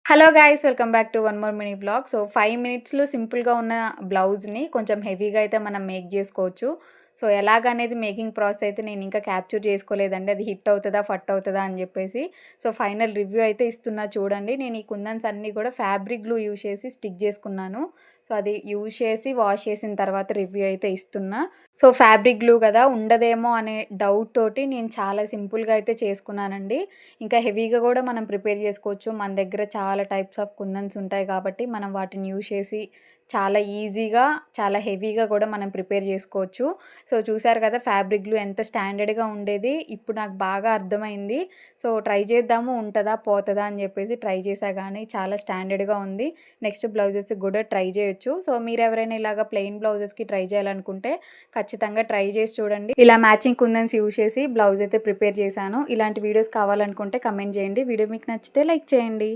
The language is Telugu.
Hello guys welcome back to one more mini blog. So 5 మినిట్స్లో సింపుల్గా ఉన్న బ్లౌజ్ని కొంచెం హెవీగా అయితే మనం మేక్ చేసుకోవచ్చు. సో ఎలాగనేది మేకింగ్ ప్రాసెస్ అయితే నేను ఇంకా క్యాప్చర్ చేసుకోలేదండి. అది హిట్ అవుతుందా ఫట్ అవుతుందా అని చెప్పేసి. సో ఫైనల్ రివ్యూ అయితే ఇస్తున్నా చూడండి. నేను ఈ కుందన్స్ అన్నీ కూడా ఫ్యాబ్రిక్ గ్లూ యూజ్ చేసి స్టిక్ చేసుకున్నాను. సో అది యూజ్ చేసి వాష్ చేసిన తర్వాత రివ్యూ అయితే ఇస్తున్నా. సో ఫ్యాబ్రిక్ గ్లూ కదా ఉండదేమో అనే డౌట్ తోటి నేను చాలా సింపుల్గా అయితే చేసుకున్నానండి. ఇంకా హెవీగా కూడా మనం ప్రిపేర్ చేసుకోవచ్చు. మన దగ్గర చాలా టైప్స్ ఆఫ్ కుందన్స్ ఉంటాయి కాబట్టి మనం వాటిని యూజ్ చేసి చాలా ఈజీగా చాలా హెవీగా కూడా మనం ప్రిపేర్ చేసుకోవచ్చు. సో చూసారు కదా ఫ్యాబ్రిక్ గ్లూ ఎంత స్టాండర్డ్గా ఉండేది. ఇప్పుడు నాకు బాగా అర్థమైంది. సో ట్రై చేద్దాము ఉంటుందా పోతుందా అని చెప్పేసి ట్రై చేసా కానీ చాలా స్టాండర్డ్గా ఉంది. నెక్స్ట్ బ్లౌజెస్కి కూడా ట్రై చేయొచ్చు. సో మీరు ఎవరైనా ఇలాగ ప్లెయిన్ బ్లౌజెస్కి ట్రై చేయాలనుకుంటే ఖచ్చితంగా ట్రై చేసి చూడండి. ఇలా మ్యాచింగ్ కుందన్స్ యూజ్ చేసి బ్లౌజ్ అయితే ప్రిపేర్ చేశాను. ఇలాంటి వీడియోస్ కావాలనుకుంటే కమెంట్ చేయండి. వీడియో మీకు నచ్చితే లైక్ చేయండి.